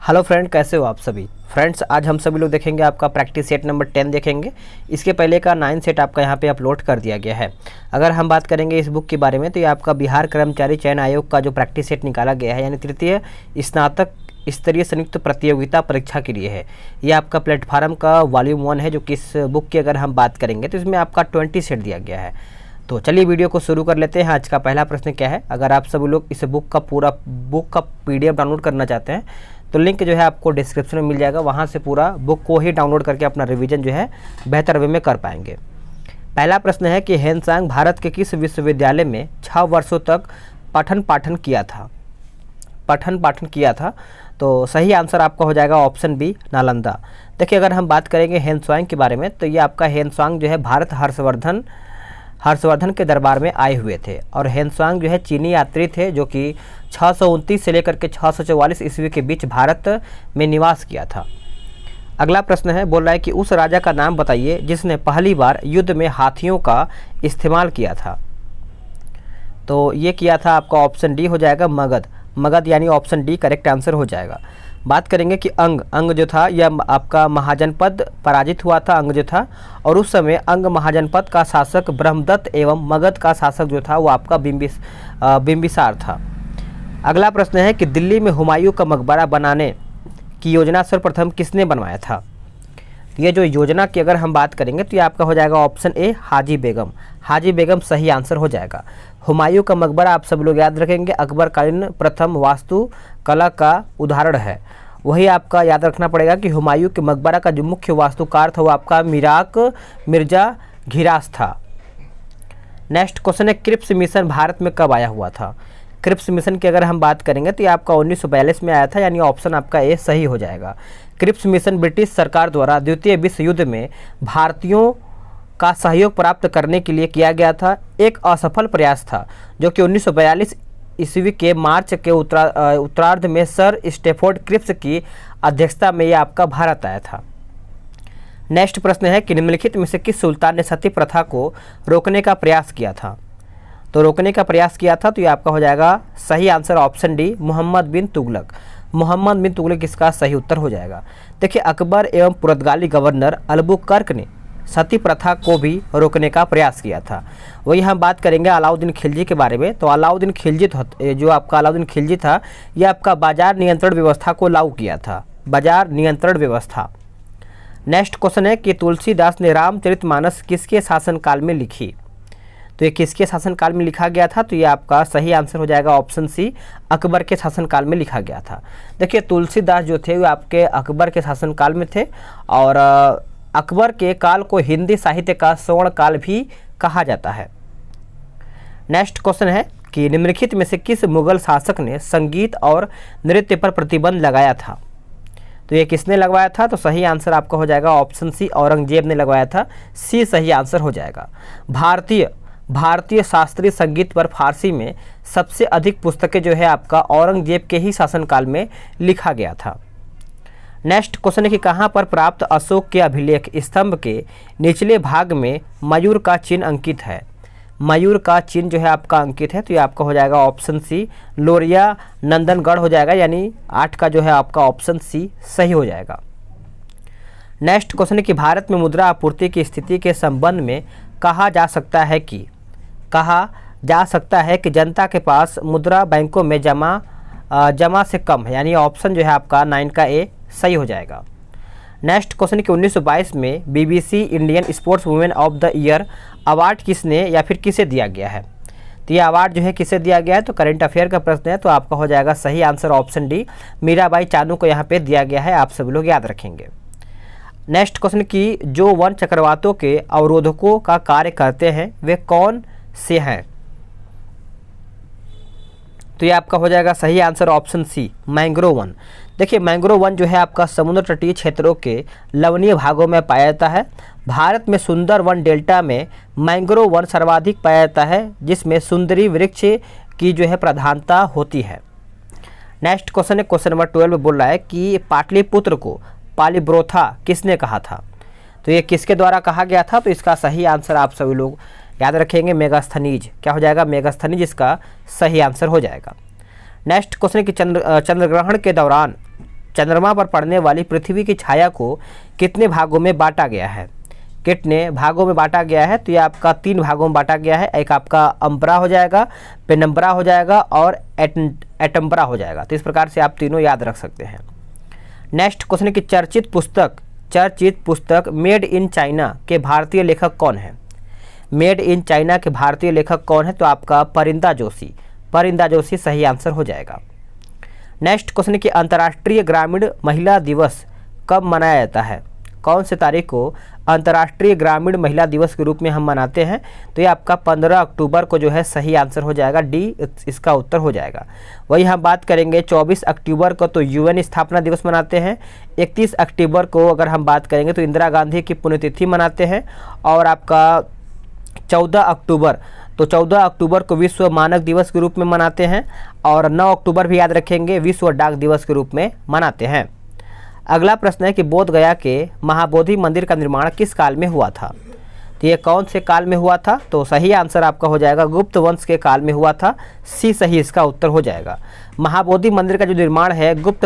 Hello friend, कैसे हो आप सभी फ्रेंड्स। आज हम सभी लोग देखेंगे आपका प्रैक्टिस सेट नंबर 10 देखेंगे। इसके पहले का 9 सेट आपका यहाँ पे अपलोड कर दिया गया है। अगर हम बात करेंगे इस बुक के बारे में तो ये आपका बिहार कर्मचारी चयन आयोग का जो प्रैक्टिस सेट निकाला गया है, यानी तृतीय स्नातक स्तरीय संयुक्त प्रतियोगिता परीक्षा के लिए है। ये आपका प्लेटफार्म का वॉल्यूम 1 है, जो कि इस बुक की अगर हम बात करेंगे तो इसमें आपका 20 सेट दिया गया है। तो चलिए वीडियो को शुरू कर लेते हैं। आज का पहला प्रश्न क्या है, अगर आप सभी लोग इस बुक का PDF डाउनलोड करना चाहते हैं तो लिंक जो है आपको डिस्क्रिप्शन में मिल जाएगा, वहाँ से पूरा बुक को ही डाउनलोड करके अपना रिवीजन जो है बेहतर वे में कर पाएंगे। पहला प्रश्न है कि हेनसांग भारत के किस विश्वविद्यालय में 6 वर्षों तक पठन पाठन किया था। तो सही आंसर आपका हो जाएगा ऑप्शन बी, नालंदा। देखिए, अगर हम बात करेंगे हेनसांग के बारे में तो ये आपका हेनसांग जो है भारत हर्षवर्धन के दरबार में आए हुए थे। और हेनसांग जो है चीनी यात्री थे, जो कि 629 से लेकर के 644 ईस्वी के बीच भारत में निवास किया था। अगला प्रश्न है, बोल रहा है कि उस राजा का नाम बताइए जिसने पहली बार युद्ध में हाथियों का इस्तेमाल किया था। तो ये किया था आपका ऑप्शन डी हो जाएगा, मगध, यानी ऑप्शन डी करेक्ट आंसर हो जाएगा। बात करेंगे कि अंग जो था यह आपका महाजनपद पराजित हुआ था, अंग जो था, और उस समय अंग महाजनपद का शासक ब्रह्मदत्त एवं मगध का शासक जो था वो आपका बिंबिसार था। अगला प्रश्न है कि दिल्ली में हुमायूं का मकबरा बनाने की योजना सर्वप्रथम किसने बनवाया था। ये जो योजना की अगर हम बात करेंगे तो ये आपका हो जाएगा ऑप्शन ए, हाजी बेगम सही आंसर हो जाएगा। हुमायूं का मकबरा आप सब लोग याद रखेंगे अकबरकालीन प्रथम वास्तु कला का उदाहरण है। वही आपका याद रखना पड़ेगा कि हुमायूं के मकबरा का जो मुख्य वास्तुकार था वो आपका मिर्जा घिरास था। नेक्स्ट क्वेश्चन है, क्रिप्स मिशन भारत में कब आया हुआ था। क्रिप्स मिशन की अगर हम बात करेंगे तो ये आपका 1942 में आया था, यानी ऑप्शन आपका ए सही हो जाएगा। क्रिप्स मिशन ब्रिटिश सरकार द्वारा द्वितीय विश्व युद्ध में भारतीयों का सहयोग प्राप्त करने के लिए किया गया था। एक असफल प्रयास था जो कि 1942 ईस्वी के मार्च के उत्तरार्ध में सर स्टेफोर्ड क्रिप्स की अध्यक्षता में यह आपका भारत आया था। नेक्स्ट प्रश्न है कि निम्नलिखित में से किस सुल्तान ने सती प्रथा को रोकने का प्रयास किया था। तो रोकने का प्रयास किया था तो ये आपका हो जाएगा सही आंसर ऑप्शन डी, मोहम्मद बिन तुगलक इसका सही उत्तर हो जाएगा। देखिए, अकबर एवं पुर्तगाली गवर्नर अलबुकर्क ने सती प्रथा को भी रोकने का प्रयास किया था। वही हम बात करेंगे अलाउद्दीन खिलजी के बारे में। तो अलाउद्दीन खिलजी था, यह आपका बाजार नियंत्रण व्यवस्था को लागू किया था, बाजार नियंत्रण व्यवस्था। नेक्स्ट क्वेश्चन है कि तुलसीदास ने रामचरितमानस किसके शासनकाल में लिखी। तो ये किसके शासनकाल में लिखा गया था। तो ये आपका सही आंसर हो जाएगा ऑप्शन सी, अकबर के शासनकाल में लिखा गया था। देखिए, तुलसीदास जो थे वो आपके अकबर के शासनकाल में थे, और अकबर के काल को हिंदी साहित्य का स्वर्ण काल भी कहा जाता है। नेक्स्ट क्वेश्चन है कि निम्नलिखित में से किस मुगल शासक ने संगीत और नृत्य पर प्रतिबंध लगाया था। तो ये किसने लगवाया था। तो सही आंसर आपका हो जाएगा ऑप्शन सी, औरंगजेब ने लगवाया था, सी सही आंसर हो जाएगा। भारतीय शास्त्रीय संगीत पर फारसी में सबसे अधिक पुस्तकें जो है आपका औरंगजेब के ही शासनकाल में लिखा गया था। नेक्स्ट क्वेश्चन है कि कहाँ पर प्राप्त अशोक के अभिलेख स्तंभ के निचले भाग में मयूर का चिन्ह अंकित है। मयूर का चिन्ह जो है आपका अंकित है, तो ये आपका हो जाएगा ऑप्शन सी, लोरिया नंदनगढ़ हो जाएगा, यानी 8 का जो है आपका ऑप्शन सी सही हो जाएगा। नेक्स्ट क्वेश्चन है कि भारत में मुद्रा आपूर्ति की स्थिति के संबंध में कहा जा सकता है कि जनता के पास मुद्रा बैंकों में जमा से कम है, यानी ऑप्शन जो है आपका 9 का ए सही हो जाएगा। नेक्स्ट क्वेश्चन कि 1922 में BBC Indian sports women of the year award किसे दिया गया है। तो ये अवार्ड जो है किसे दिया गया है। तो करंट अफेयर का प्रश्न है, तो आपका हो जाएगा सही answer option D, Mirabai Chanu को यहाँ पे दिया गया है, आप सभी लोग याद रखेंगे। नेक्स्ट क्वेश्चन कि जो वन चक्रवातों के अवरोधकों का कार्य करते हैं वे कौन से हैं। तो ये आपका हो जाएगा सही आंसर ऑप्शन सी, मैंग्रोव वन। देखिए, मैंग्रोव वन जो है आपका समुद्र तटीय क्षेत्रों के लवणीय भागों में पाया जाता है। भारत में सुंदरवन डेल्टा में मैंग्रोव वन सर्वाधिक पाया जाता है, जिसमें सुंदरी वृक्ष की जो है प्रधानता होती है। नेक्स्ट क्वेश्चन है, क्वेश्चन नंबर 12 में बोल रहा है कि पाटलिपुत्र को पालिब्रोथा किसने कहा था। तो ये किसके द्वारा कहा गया था। तो इसका सही आंसर आप सभी लोग याद रखेंगे, मेगास्थनीज। क्या हो जाएगा, मेगास्थनीज इसका सही आंसर हो जाएगा। नेक्स्ट क्वेश्चन कि चंद्रग्रहण के दौरान चंद्रमा पर पड़ने वाली पृथ्वी की छाया को कितने भागों में बांटा गया है? कितने भागों में बांटा गया है? तो ये आपका 3 भागों में बांटा गया है। एक आपका अम्बरा हो जाएगा, पेनम्बरा हो जाएगा और एटम्बरा हो जाएगा। तो इस प्रकार से आप तीनों याद रख सकते हैं। नेक्स्ट क्वेश्चन है कि चर्चित पुस्तक मेड इन चाइना के भारतीय लेखक कौन है? मेड इन चाइना के भारतीय लेखक कौन है? तो आपका परिंदा जोशी सही आंसर हो जाएगा। नेक्स्ट क्वेश्चन है कि अंतर्राष्ट्रीय ग्रामीण महिला दिवस कब मनाया जाता है? कौन से तारीख को अंतर्राष्ट्रीय ग्रामीण महिला दिवस के रूप में हम मनाते हैं? तो ये आपका 15 अक्टूबर को जो है सही आंसर हो जाएगा, डी इसका उत्तर हो जाएगा। वही हम बात करेंगे 24 अक्टूबर को तो यूएन स्थापना दिवस मनाते हैं। 31 अक्टूबर को अगर हम बात करेंगे तो इंदिरा गांधी की पुण्यतिथि मनाते हैं। और आपका 14 अक्टूबर को विश्व मानक दिवस के रूप में मनाते हैं। और 9 अक्टूबर भी याद रखेंगे, विश्व डाक दिवस के रूप में मनाते हैं। अगला प्रश्न है कि बोध गया के महाबोधि मंदिर का निर्माण किस काल में हुआ था? तो ये कौन से काल में हुआ था? तो सही आंसर आपका हो जाएगा गुप्त वंश के काल में हुआ था, सी सही इसका उत्तर हो जाएगा। महाबोधि मंदिर का जो निर्माण है गुप्त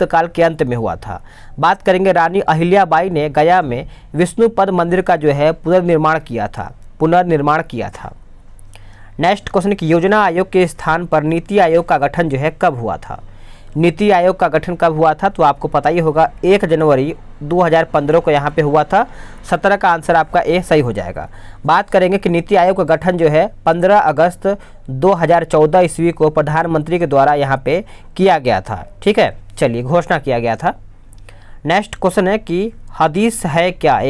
काल के अंत में हुआ था। बात करेंगे रानी अहिल्याबाई ने गया में विष्णुपद मंदिर का जो है पुनर्निर्माण किया था। नेक्स्ट क्वेश्चन की योजना आयोग के स्थान पर नीति आयोग का गठन जो है कब हुआ था? नीति आयोग का गठन कब हुआ था? तो आपको पता ही होगा 1 जनवरी 2015 को यहाँ पे हुआ था। 17 का आंसर आपका ए सही हो जाएगा। बात करेंगे कि नीति आयोग का गठन जो है 15 अगस्त 2014 ईस्वी को प्रधानमंत्री के द्वारा यहाँ पे किया गया था। ठीक है, चलिए घोषणा किया गया था। नेक्स्ट क्वेश्चन है कि हदीस है क्या?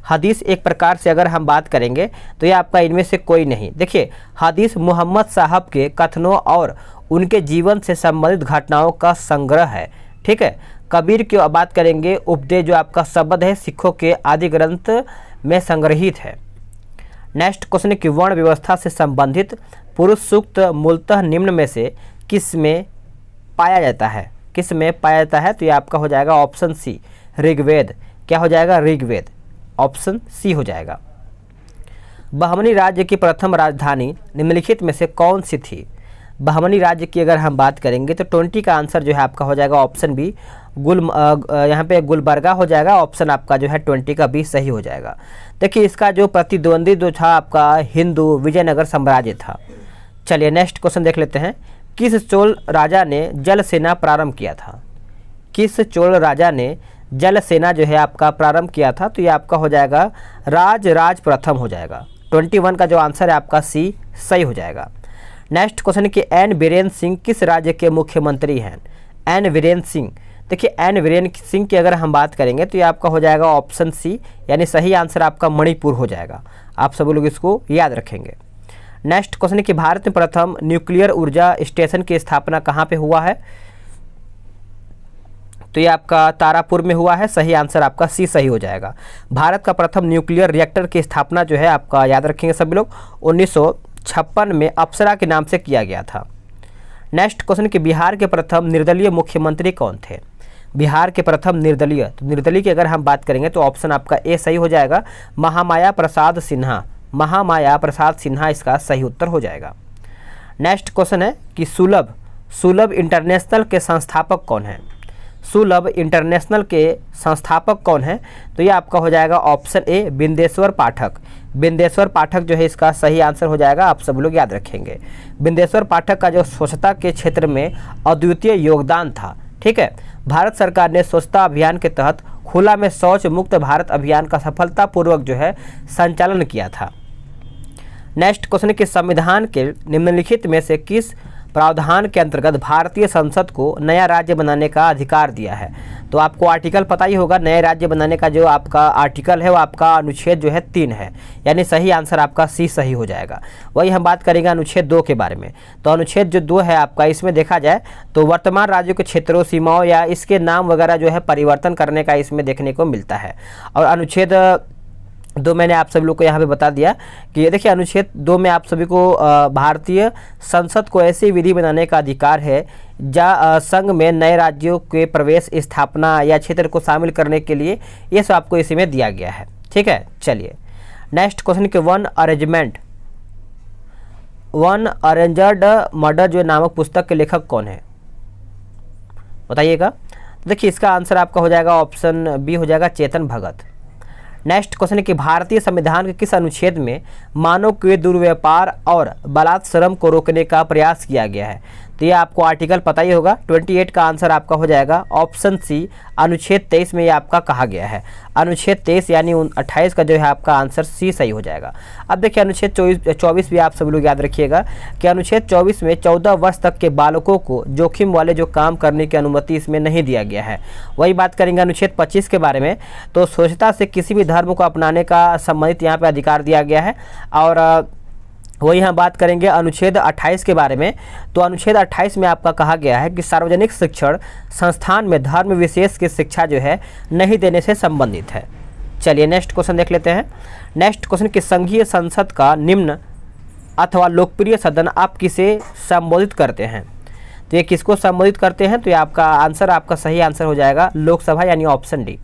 हदीस एक प्रकार से अगर हम बात करेंगे तो ये आपका इनमें से कोई नहीं। देखिए, हदीस मोहम्मद साहब के कथनों और उनके जीवन से संबंधित घटनाओं का संग्रह है। ठीक है, कबीर की बात करेंगे, उपदेश जो आपका शब्द है सिखों के आदि ग्रंथ में संग्रहित है। नेक्स्ट क्वेश्चन है कि वर्ण व्यवस्था से संबंधित पुरुष सूक्त मूलतः निम्न में से किस में पाया जाता है? तो ये आपका हो जाएगा ऑप्शन सी ऋग्वेद। क्या हो जाएगा? ऋग्वेद, ऑप्शन सी हो जाएगा। बहमनी राज्य की प्रथम राजधानी निम्नलिखित में से कौन सी थी? बहमनी राज्य की अगर हम बात करेंगे तो 20 का आंसर जो है आपका हो जाएगा ऑप्शन बी यहाँ पे गुलबर्गा हो जाएगा। ऑप्शन आपका जो है 20 का बी सही हो जाएगा। देखिए, इसका जो प्रतिद्वंदी जो था आपका हिंदू विजयनगर साम्राज्य था। चलिए नेक्स्ट क्वेश्चन देख लेते हैं। किस चोल राजा ने जल सेना प्रारंभ किया था? किस चोल राजा ने जल सेना जो है आपका प्रारंभ किया था? तो ये आपका हो जाएगा राज प्रथम हो जाएगा। 21 का जो आंसर है आपका सी सही हो जाएगा। नेक्स्ट क्वेश्चन कि एन बीरेन सिंह किस राज्य के मुख्यमंत्री हैं? एन बीरेन सिंह, देखिए एन बीरेन सिंह की अगर हम बात करेंगे तो ये आपका हो जाएगा ऑप्शन सी, यानी सही आंसर आपका मणिपुर हो जाएगा। आप सभी लोग इसको याद रखेंगे। नेक्स्ट क्वेश्चन कि भारत में प्रथम न्यूक्लियर ऊर्जा स्टेशन की स्थापना कहाँ पे हुआ है? तो ये आपका तारापुर में हुआ है। सही आंसर आपका सी सही हो जाएगा। भारत का प्रथम न्यूक्लियर रिएक्टर की स्थापना जो है आपका याद रखेंगे सभी लोग 1956 में अप्सरा के नाम से किया गया था। नेक्स्ट क्वेश्चन कि बिहार के प्रथम निर्दलीय मुख्यमंत्री कौन थे? बिहार के प्रथम निर्दलीय, तो निर्दलीय की अगर हम बात करेंगे तो ऑप्शन आपका ए सही हो जाएगा, महामाया प्रसाद सिन्हा इसका सही उत्तर हो जाएगा। नेक्स्ट क्वेश्चन है कि सुलभ इंटरनेशनल के संस्थापक कौन है? सुलभ इंटरनेशनल के संस्थापक कौन है? तो ये आपका हो जाएगा ऑप्शन ए बिंदेश्वर पाठक जो है इसका सही आंसर हो जाएगा। आप सब लोग याद रखेंगे। बिंदेश्वर पाठक का जो स्वच्छता के क्षेत्र में अद्वितीय योगदान था। ठीक है, भारत सरकार ने स्वच्छता अभियान के तहत खुला में शौच मुक्त भारत अभियान का सफलतापूर्वक जो है संचालन किया था। नेक्स्ट क्वेश्चन कि संविधान के निम्नलिखित में से किस प्रावधान के अंतर्गत भारतीय संसद को नया राज्य बनाने का अधिकार दिया है? तो आपको आर्टिकल पता ही होगा। नए राज्य बनाने का जो आपका आर्टिकल है वो आपका अनुच्छेद जो है 3 है, यानी सही आंसर आपका सी सही हो जाएगा। वही हम बात करेंगे अनुच्छेद 2 के बारे में। तो अनुच्छेद जो 2 है आपका, इसमें देखा जाए तो वर्तमान राज्यों के क्षेत्रों, सीमाओं या इसके नाम वगैरह जो है परिवर्तन करने का इसमें देखने को मिलता है। और अनुच्छेद 2 मैंने आप सभी लोग को यहाँ पे बता दिया कि ये देखिए अनुच्छेद 2 में आप सभी को भारतीय संसद को ऐसी विधि बनाने का अधिकार है जहाँ संघ में नए राज्यों के प्रवेश, स्थापना या क्षेत्र को शामिल करने के लिए ये सब आपको इसी में दिया गया है। ठीक है, चलिए नेक्स्ट क्वेश्चन के वन अरेंजर्ड मर्डर जो नामक पुस्तक के लेखक कौन है? बताइएगा। देखिए इसका आंसर आपका हो जाएगा ऑप्शन बी हो जाएगा चेतन भगत। नेक्स्ट क्वेश्चन है कि भारतीय संविधान के किस अनुच्छेद में मानव के दुर्व्यापार और बलात् श्रम को रोकने का प्रयास किया गया है? तो ये आपको आर्टिकल पता ही होगा। 28 का आंसर आपका हो जाएगा ऑप्शन सी अनुच्छेद 23 में ये आपका कहा गया है। अनुच्छेद 23 यानी 28 का जो है आपका आंसर सी सही हो जाएगा। अब देखिए अनुच्छेद 24 भी आप सभी लोग याद रखिएगा कि अनुच्छेद 24 में 14 वर्ष तक के बालकों को जोखिम वाले जो काम करने की अनुमति इसमें नहीं दिया गया है। वही बात करेंगे अनुच्छेद 25 के बारे में, तो स्वच्छता से किसी भी धर्म को अपनाने का संबंधित यहाँ पे अधिकार दिया गया है। और वही हम बात करेंगे अनुच्छेद 28 के बारे में, तो अनुच्छेद 28 में आपका कहा गया है कि सार्वजनिक शिक्षण संस्थान में धर्म विशेष की शिक्षा जो है नहीं देने से संबंधित है। चलिए नेक्स्ट क्वेश्चन देख लेते हैं। नेक्स्ट क्वेश्चन कि संघीय संसद का निम्न अथवा लोकप्रिय सदन आप किसे संबोधित करते हैं? तो ये किसको संबोधित करते हैं? तो ये आपका आंसर, आपका सही आंसर हो जाएगा लोकसभा यानी ऑप्शन डी।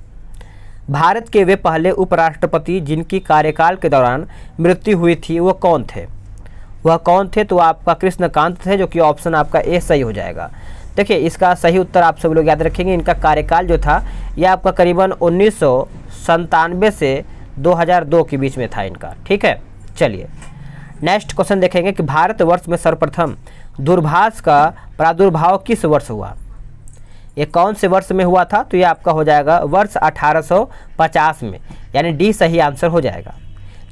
भारत के वे पहले उपराष्ट्रपति जिनकी कार्यकाल के दौरान मृत्यु हुई थी वो कौन थे? वह कौन थे? तो आपका कृष्णकांत थे, जो कि ऑप्शन आपका ए सही हो जाएगा। देखिए इसका सही उत्तर आप सब लोग याद रखेंगे। इनका कार्यकाल जो था यह आपका करीबन 1997 से 2002 के बीच में था इनका। ठीक है, चलिए नेक्स्ट क्वेश्चन देखेंगे कि भारतवर्ष में सर्वप्रथम दूरभाष का प्रादुर्भाव किस वर्ष हुआ? ये कौन से वर्ष में हुआ था? तो ये आपका हो जाएगा वर्ष 1850 में, यानी डी सही आंसर हो जाएगा।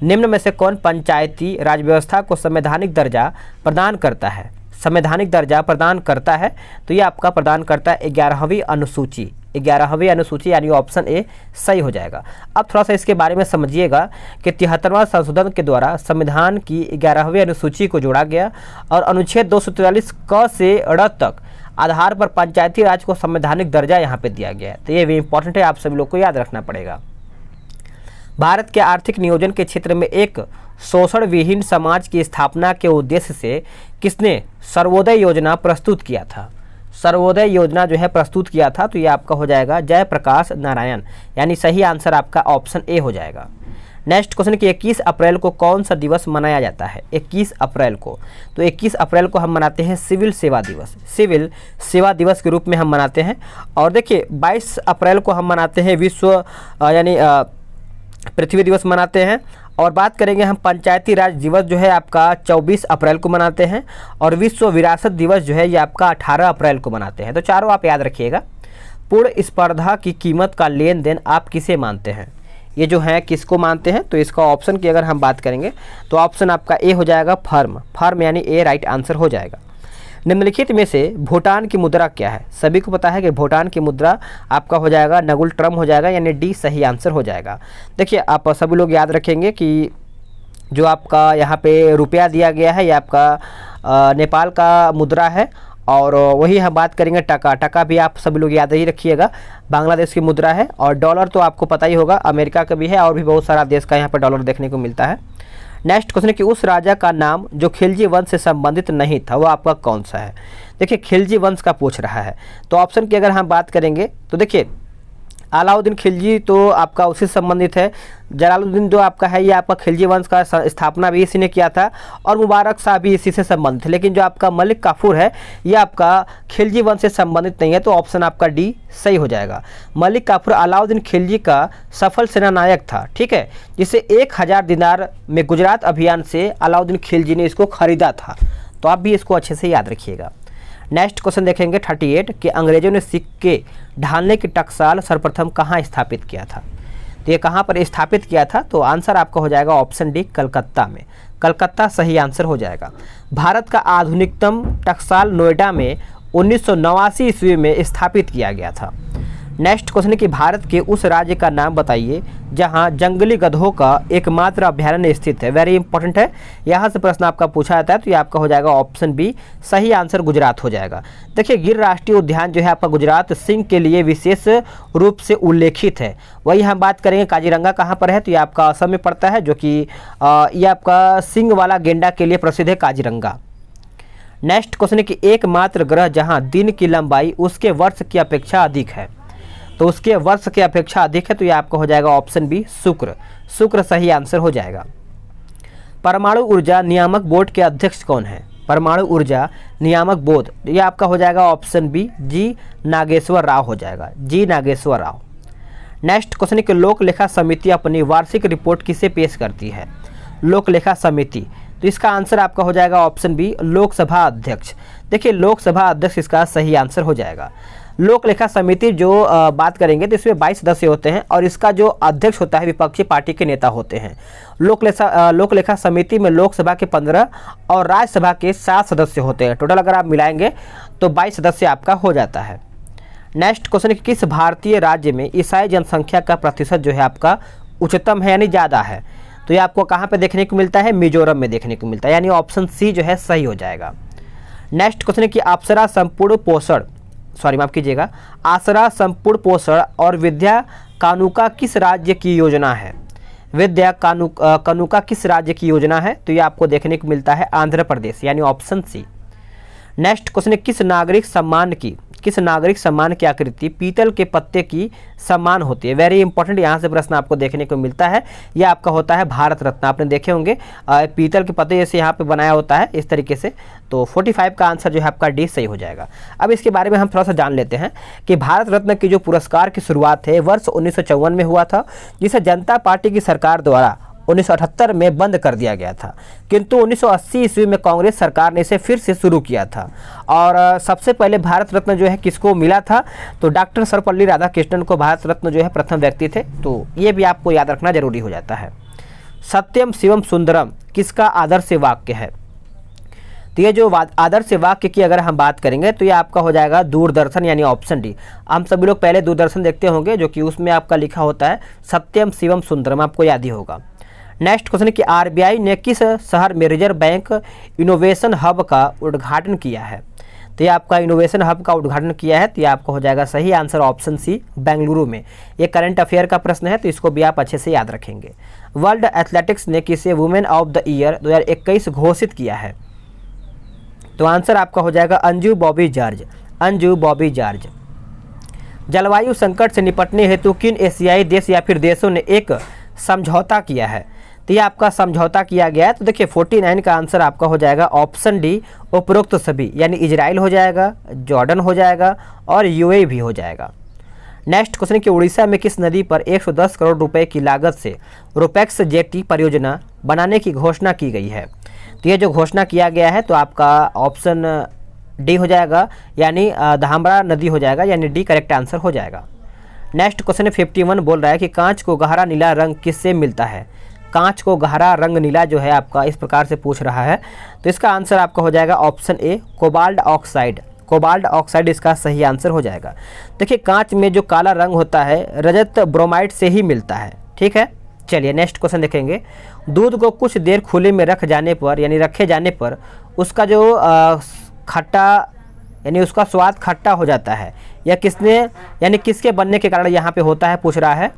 निम्न में से कौन पंचायती राज व्यवस्था को संवैधानिक दर्जा प्रदान करता है? संवैधानिक दर्जा प्रदान करता है तो ये आपका प्रदान करता है 11वीं अनुसूची। 11वीं अनुसूची यानी ऑप्शन ए सही हो जाएगा। अब थोड़ा सा इसके बारे में समझिएगा कि 73वां संशोधन के द्वारा संविधान की 11वीं अनुसूची को जोड़ा गया और अनुच्छेद 243 क से ड़ तक आधार पर पंचायती राज को संवैधानिक दर्जा यहाँ पे दिया गया है। तो ये भी इंपॉर्टेंट है, आप सभी लोग को याद रखना पड़ेगा। भारत के आर्थिक नियोजन के क्षेत्र में एक शोषण विहीन समाज की स्थापना के उद्देश्य से किसने सर्वोदय योजना प्रस्तुत किया था? सर्वोदय योजना जो है प्रस्तुत किया था, तो ये आपका हो जाएगा जयप्रकाश नारायण, यानी सही आंसर आपका ऑप्शन ए हो जाएगा। नेक्स्ट क्वेश्चन कि 21 अप्रैल को कौन सा दिवस मनाया जाता है? 21 अप्रैल को, तो 21 अप्रैल को हम मनाते हैं सिविल सेवा दिवस। सिविल सेवा दिवस के रूप में हम मनाते हैं। और देखिए 22 अप्रैल को हम मनाते हैं विश्व यानी पृथ्वी दिवस मनाते हैं। और बात करेंगे हम पंचायती राज दिवस जो है आपका 24 अप्रैल को मनाते हैं। और विश्व विरासत दिवस जो है ये आपका 18 अप्रैल को मनाते हैं। तो चारों आप याद रखिएगा। पूर्ण स्पर्धा की कीमत का लेन देन आप किसे मानते हैं? ये जो है किसको मानते हैं? तो इसका ऑप्शन की अगर हम बात करेंगे तो ऑप्शन आपका ए हो जाएगा फर्म। फर्म यानी ए राइट आंसर हो जाएगा। निम्नलिखित में से भूटान की मुद्रा क्या है? सभी को पता है कि भूटान की मुद्रा आपका हो जाएगा नगुल ट्रम हो जाएगा, यानी डी सही आंसर हो जाएगा। देखिए आप सभी लोग याद रखेंगे कि जो आपका यहाँ पे रुपया दिया गया है ये आपका नेपाल का मुद्रा है। और वही हम बात करेंगे टका। टका भी आप सभी लोग याद ही रखिएगा, बांग्लादेश की मुद्रा है। और डॉलर तो आपको पता ही होगा, अमेरिका का भी है और भी बहुत सारा देश का यहाँ पर डॉलर देखने को मिलता है। नेक्स्ट क्वेश्चन है कि उस राजा का नाम जो खिलजी वंश से संबंधित नहीं था वो आपका कौन सा है? देखिए खिलजी वंश का पूछ रहा है, तो ऑप्शन की अगर हम बात करेंगे तो देखिए अलाउद्दीन खिलजी तो आपका उसी से संबंधित है। जलालुद्दीन जो आपका है ये आपका खिलजी वंश का स्थापना भी इसी ने किया था। और मुबारक शाह भी इसी से संबंधित है। लेकिन जो आपका मलिक काफूर है ये आपका खिलजी वंश से संबंधित नहीं है, तो ऑप्शन आपका डी सही हो जाएगा। मलिक काफूर अलाउद्दीन खिलजी का सफल सेनानायक था, ठीक है, जिसे 1000 दिनार में गुजरात अभियान से अलाउद्दीन खिलजी ने इसको खरीदा था। तो आप भी इसको अच्छे से याद रखिएगा। नेक्स्ट क्वेश्चन देखेंगे 38 कि अंग्रेजों ने सिक्के ढालने की टकसाल सर्वप्रथम कहाँ स्थापित किया था? तो ये कहाँ पर स्थापित किया था? तो आंसर आपका हो जाएगा ऑप्शन डी कलकत्ता में। कलकत्ता सही आंसर हो जाएगा। भारत का आधुनिकतम टकसाल नोएडा में 1989 ईस्वी में स्थापित किया गया था। नेक्स्ट क्वेश्चन है कि भारत के उस राज्य का नाम बताइए जहां जंगली गधों का एकमात्र अभ्यारण्य स्थित है। वेरी इंपॉर्टेंट है, यहाँ से प्रश्न आपका पूछा जाता है, तो ये आपका हो जाएगा ऑप्शन बी सही आंसर गुजरात हो जाएगा। देखिए गिर राष्ट्रीय उद्यान जो है आपका गुजरात सिंह के लिए विशेष रूप से उल्लेखित है। वही हम बात करेंगे काजीरंगा कहाँ पर है? तो ये आपका असम में पड़ता है, जो कि ये आपका सिंह वाला गेंडा के लिए प्रसिद्ध है काजीरंगा। नेक्स्ट क्वेश्चन है कि एकमात्र ग्रह जहाँ दिन की लंबाई उसके वर्ष की अपेक्षा अधिक है, तो उसके वर्ष की अपेक्षा अधिक है, तो ये आपका हो जाएगा ऑप्शन बी शुक्र। शुक्र सही आंसर हो जाएगा। परमाणु ऊर्जा नियामक बोर्ड के अध्यक्ष कौन है? परमाणु ऊर्जा नियामक बोर्ड, ये आपका हो जाएगा ऑप्शन बी जी नागेश्वर राव हो जाएगा, जी नागेश्वर राव। नेक्स्ट क्वेश्चन है कि लोक लेखा समिति अपनी वार्षिक रिपोर्ट किसे पेश करती है? लोक लेखा समिति, तो इसका आंसर आपका हो जाएगा ऑप्शन बी लोकसभा अध्यक्ष। देखिए लोकसभा अध्यक्ष इसका सही आंसर हो जाएगा। लोक लेखा समिति जो बात करेंगे तो इसमें 22 सदस्य होते हैं और इसका जो अध्यक्ष होता है विपक्षी पार्टी के नेता होते हैं। लोक लेखा समिति में लोकसभा के 15 और राज्यसभा के 7 सदस्य होते हैं। टोटल अगर आप मिलाएंगे तो 22 सदस्य आपका हो जाता है। नेक्स्ट क्वेश्चन, किस भारतीय राज्य में ईसाई जनसंख्या का प्रतिशत जो है आपका उच्चतम है यानी ज़्यादा है? तो ये आपको कहाँ पे देखने को मिलता है? मिजोरम में देखने को मिलता है, यानी ऑप्शन सी जो है सही हो जाएगा। नेक्स्ट क्वेश्चन है कि अप्सरा संपूर्ण पोषण, माफ़ कीजिएगा, आसरा संपूर्ण पोषण और विद्या कानुका किस राज्य की योजना है? विद्या कानुका किस राज्य की योजना है? तो ये आपको देखने को मिलता है आंध्र प्रदेश, यानी ऑप्शन सी। नेक्स्ट क्वेश्चन है किस नागरिक सम्मान की आकृति पीतल के पत्ते की सम्मान होती है? वेरी इंपॉर्टेंट, यहाँ से प्रश्न आपको देखने को मिलता है। यह आपका होता है भारत रत्न। आपने देखे होंगे पीतल के पत्ते जैसे यहाँ पे बनाया होता है इस तरीके से। तो 45 का आंसर जो है आपका डी सही हो जाएगा। अब इसके बारे में हम थोड़ा सा जान लेते हैं कि भारत रत्न की जो पुरस्कार की शुरुआत है वर्ष 1954 में हुआ था, जिसे जनता पार्टी की सरकार द्वारा 1978 में बंद कर दिया गया था, किंतु 1980 ईस्वी में कांग्रेस सरकार ने इसे फिर से शुरू किया था। और सबसे पहले भारत रत्न जो है किसको मिला था? तो डॉक्टर सर्वपल्ली राधाकृष्णन को भारत रत्न जो है प्रथम व्यक्ति थे। तो ये भी आपको याद रखना जरूरी हो जाता है। सत्यम शिवम सुंदरम किसका आदर्श वाक्य है? तो ये जो आदर्श वाक्य की अगर हम बात करेंगे तो ये आपका हो जाएगा दूरदर्शन, यानी ऑप्शन डी। हम सभी लोग पहले दूरदर्शन देखते होंगे, जो कि उसमें आपका लिखा होता है सत्यम शिवम सुंदरम, आपको याद ही होगा। नेक्स्ट क्वेश्चन कि आरबीआई ने किस शहर में रिजर्व बैंक इनोवेशन हब का उद्घाटन किया है? तो ये आपका इनोवेशन हब का उद्घाटन किया है, तो ये आपको हो जाएगा सही आंसर ऑप्शन सी बेंगलुरु में। ये करंट अफेयर का प्रश्न है, तो इसको भी आप अच्छे से याद रखेंगे। वर्ल्ड एथलेटिक्स ने किसे वुमेन ऑफ द ईयर 2021 घोषित किया है? तो आंसर आपका हो जाएगा अंजू बॉबी जॉर्ज। जलवायु संकट से निपटने हेतु किन एशियाई देश या फिर देशों ने एक समझौता किया है? तो ये आपका समझौता किया गया है। तो देखिए 49 का आंसर आपका हो जाएगा ऑप्शन डी उपरोक्त सभी, यानी इजराइल हो जाएगा, जॉर्डन हो जाएगा और यूएई भी हो जाएगा। नेक्स्ट क्वेश्चन कि उड़ीसा में किस नदी पर 110 करोड़ रुपए की लागत से रोपेक्स जेटी परियोजना बनाने की घोषणा की गई है? तो ये जो घोषणा किया गया है तो आपका ऑप्शन डी हो जाएगा, यानी धामरा नदी हो जाएगा, यानी डी करेक्ट आंसर हो जाएगा। नेक्स्ट क्वेश्चन 51 बोल रहा है कि कांच को गहरा नीला रंग किससे मिलता है? कांच को गहरा रंग नीला जो है आपका इस प्रकार से पूछ रहा है, तो इसका आंसर आपका हो जाएगा ऑप्शन ए कोबाल्ट ऑक्साइड इसका सही आंसर हो जाएगा। देखिए कांच में जो काला रंग होता है रजत ब्रोमाइड से ही मिलता है, ठीक है। चलिए नेक्स्ट क्वेश्चन देखेंगे। दूध को कुछ देर खुले में रखे जाने पर उसका जो खट्टा यानी उसका स्वाद खट्टा हो जाता है, या किसके बनने के कारण यहाँ पे होता है पूछ रहा है।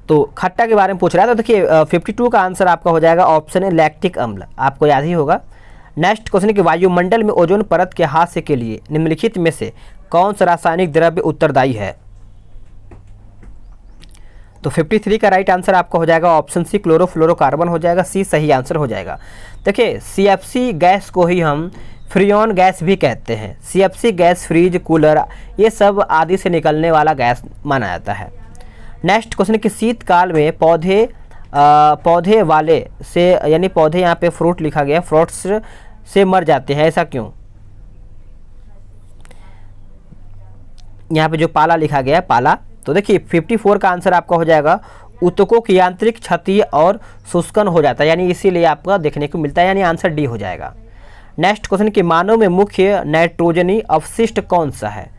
तो खट्टा के बारे में पूछ रहा है, तो देखिए 52 का आंसर आपका हो जाएगा ऑप्शन है लैक्टिक अम्ल, आपको याद ही होगा। नेक्स्ट क्वेश्चन है कि वायुमंडल में ओजोन परत के हादसे के लिए निम्नलिखित में से कौन सा रासायनिक द्रव्य उत्तरदायी है? तो 53 का राइट आंसर आपका हो जाएगा ऑप्शन सी क्लोरोफ्लोरोकार्बन हो जाएगा, सी सही आंसर हो जाएगा। देखिए सीएफसी गैस को ही हम फ्रियोन गैस भी कहते हैं। सीएफसी गैस फ्रिज, कूलर ये सब आदि से निकलने वाला गैस माना जाता है। नेक्स्ट क्वेश्चन कि शीतकाल में पौधे वाले से यानी पौधे यहाँ पे फ्रूट लिखा गया, फ्रूट्स से मर जाते हैं, ऐसा क्यों? यहाँ पे जो पाला लिखा गया है पाला, तो देखिए 54 का आंसर आपका हो जाएगा ऊतकों की यांत्रिक क्षति और शुष्कन हो जाता है, यानी इसीलिए आपका देखने को मिलता है, यानी आंसर डी हो जाएगा। नेक्स्ट क्वेश्चन कि मानव में मुख्य नाइट्रोजनी अवशिष्ट कौन सा है?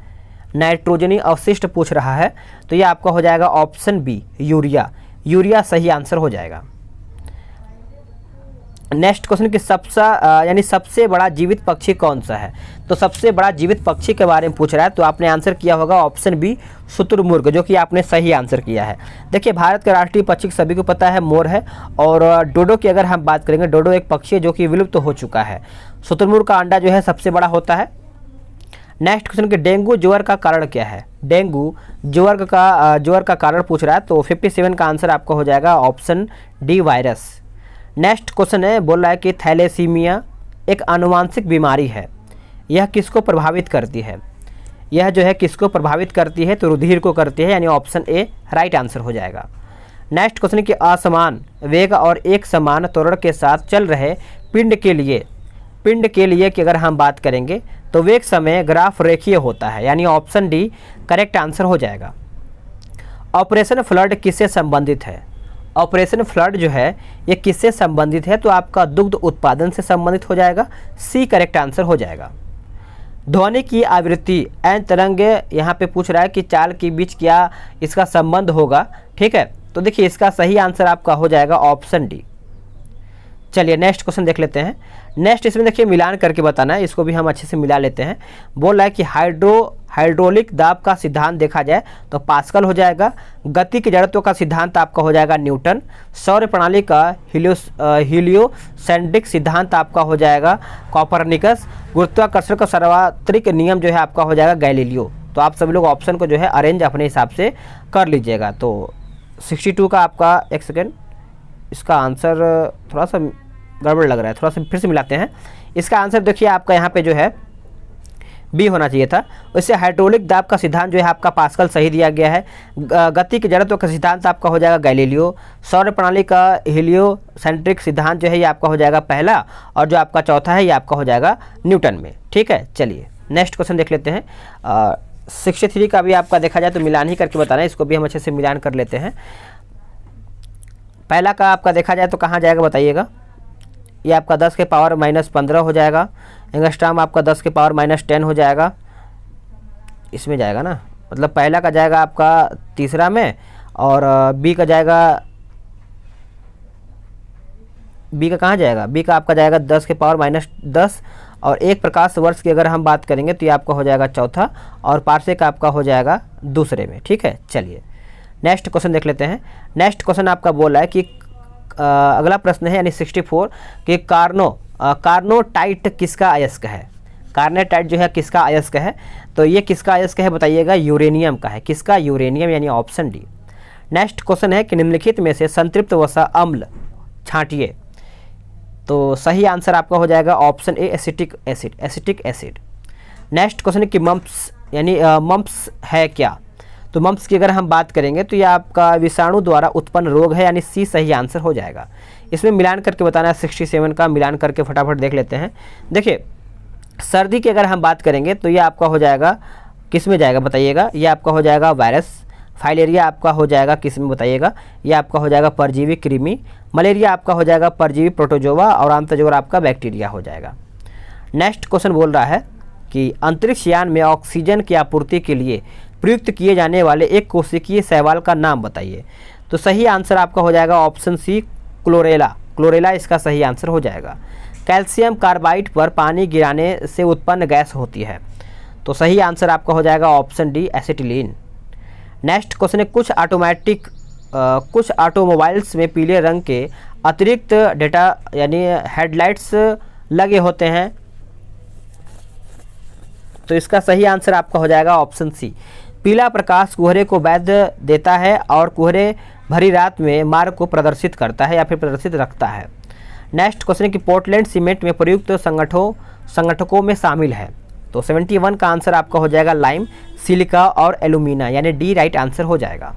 नाइट्रोजनी अवशिष्ट पूछ रहा है, तो ये आपका हो जाएगा ऑप्शन बी यूरिया सही आंसर हो जाएगा। नेक्स्ट क्वेश्चन कि सबसे बड़ा जीवित पक्षी कौन सा है? तो सबसे बड़ा जीवित पक्षी के बारे में पूछ रहा है, तो आपने आंसर किया होगा ऑप्शन बी शुतुरमुर्ग, जो कि आपने सही आंसर किया है। देखिए भारत का राष्ट्रीय पक्षी सभी को पता है मोर है, और डोडो की अगर हम बात करेंगे, डोडो एक पक्षी है जो कि विलुप्त हो चुका है। शुतुरमुर्ग का अंडा जो है सबसे बड़ा होता है। नेक्स्ट क्वेश्चन कि डेंगू ज्वर का कारण क्या है? डेंगू ज्वर का कारण पूछ रहा है, तो 57 का आंसर आपका हो जाएगा option D virus. Next question है बोल रहा है कि एक आनुवांशिक बीमारी है। यह किसको प्रभावित करती है? यह जो है किसको प्रभावित करती है? तो रुधिर को करती है, यानी ऑप्शन ए राइट आंसर हो जाएगा। नेक्स्ट क्वेश्चन कि असमान वेग और एक समान त्वरण के साथ चल रहे पिंड के लिए कि अगर हम बात करेंगे तो वेग समय ग्राफ रेखीय होता है, यानी ऑप्शन डी करेक्ट आंसर हो जाएगा। ऑपरेशन फ्लड किससे संबंधित है? ऑपरेशन फ्लड जो है ये किससे संबंधित है? तो आपका दुग्ध उत्पादन से संबंधित हो जाएगा, सी करेक्ट आंसर हो जाएगा। ध्वनि की आवृत्ति एन तरंग यहाँ पे पूछ रहा है कि चाल के बीच क्या इसका संबंध होगा, ठीक है। तो देखिए इसका सही आंसर आपका हो जाएगा ऑप्शन डी। चलिए नेक्स्ट क्वेश्चन देख लेते हैं। नेक्स्ट इसमें देखिए मिलान करके बताना है, इसको भी हम अच्छे से मिला लेते हैं। बोल रहा है कि हाइड्रोलिक दाब का सिद्धांत देखा जाए तो पास्कल हो जाएगा। गति के जड़त्व का सिद्धांत आपका हो जाएगा न्यूटन। सौर प्रणाली का हीलियोसेंट्रिक सिद्धांत आपका हो जाएगा कॉपरनिकस। गुरुत्वाकर्षण का सार्वत्रिक नियम जो है आपका हो जाएगा गैलीलियो। तो आप सभी लोग ऑप्शन को जो है अरेंज अपने हिसाब से कर लीजिएगा। तो 62 का आपका, एक सेकेंड, इसका आंसर थोड़ा सा गड़बड़ लग रहा है, थोड़ा सा फिर से मिलाते हैं। इसका आंसर देखिए आपका यहाँ पे जो है बी होना चाहिए था। इससे हाइड्रोलिक दाब का सिद्धांत जो है आपका पास्कल सही दिया गया है। गति के जड़त्व का सिद्धांत आपका हो जाएगा गैलीलियो। सौर प्रणाली का हीलियोसेंट्रिक सिद्धांत जो है ये आपका हो जाएगा पहला, और जो आपका चौथा है ये आपका हो जाएगा न्यूटन में, ठीक है। चलिए नेक्स्ट क्वेश्चन देख लेते हैं। 63 का भी आपका देखा जाए तो मिलान ही करके बताना है, इसको भी हम अच्छे से मिलान कर लेते हैं। पहला का आपका देखा जाए तो कहाँ जाएगा बताइएगा? ये आपका 10 के पावर -15 हो जाएगा। एंगस्ट्रॉम आपका 10 के पावर -10 हो जाएगा, इसमें जाएगा ना, मतलब पहला का जाएगा आपका तीसरा में, और बी का जाएगा, बी का कहाँ जाएगा? बी का आपका जाएगा 10 के पावर -10, और 1 प्रकाश वर्ष की अगर हम बात करेंगे तो ये आपका हो जाएगा चौथा, और पार्सेक आपका हो जाएगा दूसरे में, ठीक है। चलिए नेक्स्ट क्वेश्चन देख लेते हैं। नेक्स्ट क्वेश्चन आपका बोल रहा है कि अगला प्रश्न है यानी 64 कि कार्नोटाइट किसका अयस्क है? कार्नोटाइट जो है किसका अयस्क है? तो ये किसका अयस्क है बताइएगा? यूरेनियम का है। किसका? यूरेनियम, यानी ऑप्शन डी। नेक्स्ट क्वेश्चन है कि निम्नलिखित में से संतृप्त वसा अम्ल छांटिए। तो सही आंसर आपका हो जाएगा option A acetic acid. Next question है कि मम्प्स यानी मम्प्स है क्या? तो मम्प्स की अगर हम बात करेंगे तो ये आपका विषाणु द्वारा उत्पन्न रोग है, यानी सी सही आंसर हो जाएगा। इसमें मिलान करके बताना है। 67 का मिलान करके फटाफट देख लेते हैं। देखिए सर्दी की अगर हम बात करेंगे तो ये आपका हो जाएगा, किस में जाएगा बताइएगा? ये आपका हो जाएगा वायरस। फाइलेरिया आपका हो जाएगा किस में बताइएगा? ये आपका हो जाएगा परजीवी कृमि। मलेरिया आपका हो जाएगा परजीवी प्रोटोजोआ, और आमतौर आपका बैक्टीरिया हो जाएगा। नेक्स्ट क्वेश्चन बोल रहा है कि अंतरिक्ष यान में ऑक्सीजन की आपूर्ति के लिए प्रयुक्त किए जाने वाले एक कोशिकीय शैवाल का नाम बताइए। तो सही आंसर आपका हो जाएगा ऑप्शन सी क्लोरेला इसका सही आंसर हो जाएगा। कैल्शियम कार्बाइड पर पानी गिराने से उत्पन्न गैस होती है। तो सही आंसर आपका हो जाएगा option D acetylene. Next question है कुछ ऑटोमोबाइल्स में पीले रंग के अतिरिक्त डेटा यानी हेडलाइट्स लगे होते हैं। तो इसका सही आंसर आपका हो जाएगा ऑप्शन सी। पीला प्रकाश कोहरे को वैध देता है और कोहरे भरी रात में मार्ग को प्रदर्शित करता है या फिर प्रदर्शित रखता है। नेक्स्ट क्वेश्चन है कि पोर्टलैंड सीमेंट में प्रयुक्त संगठकों में शामिल है। तो 71 का आंसर आपका हो जाएगा लाइम, सिलिका और एल्यूमिना, यानी डी राइट आंसर हो जाएगा।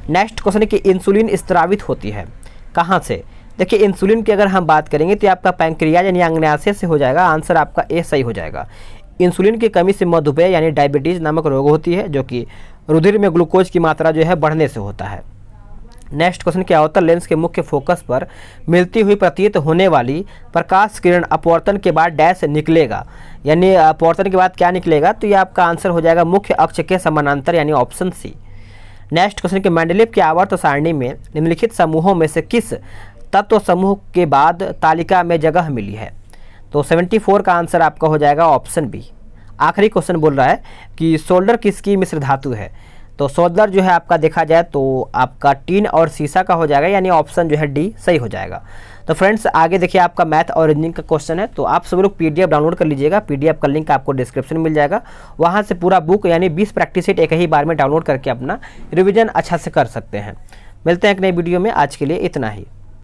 नेक्स्ट क्वेश्चन है कि इंसुलिन स्त्रावित होती है कहाँ से? देखिए इंसुलिन की अगर हम बात करेंगे तो आपका पैंक्रियाज यानी अग्न्याशय से हो जाएगा। आंसर आपका ए सही हो जाएगा। इंसुलिन की कमी से मधुमेह यानी डायबिटीज़ नामक रोग होती है, जो कि रुधिर में ग्लूकोज की मात्रा जो है बढ़ने से होता है। नेक्स्ट क्वेश्चन क्या होता है? लेंस के मुख्य फोकस पर मिलती हुई प्रतीत होने वाली प्रकाश किरण अपवर्तन के बाद डैश निकलेगा, यानी अपवर्तन के बाद क्या निकलेगा? तो ये आपका आंसर हो जाएगा मुख्य अक्ष के समानांतर, यानी ऑप्शन सी। नेक्स्ट क्वेश्चन के मेंडलीव की आवर्त सारणी में निम्नलिखित समूहों में से किस तत्व समूह के बाद तालिका में जगह मिली है? तो 74 का आंसर आपका हो जाएगा ऑप्शन बी। आखिरी क्वेश्चन बोल रहा है कि सोल्डर किसकी मिश्र धातु है? तो सोल्डर जो है आपका देखा जाए तो आपका टीन और सीसा का हो जाएगा, यानी ऑप्शन जो है डी सही हो जाएगा। तो फ्रेंड्स आगे देखिए आपका मैथ और रीजनिंग का क्वेश्चन है, तो आप सभी लोग पीडीएफ डाउनलोड कर लीजिएगा। पीडीएफ का लिंक आपको डिस्क्रिप्शन में मिल जाएगा, वहाँ से पूरा बुक यानी 20 प्रैक्टिस सेट एक ही बार में डाउनलोड करके अपना रिविजन अच्छा से कर सकते हैं। मिलते हैं एक नई वीडियो में, आज के लिए इतना ही।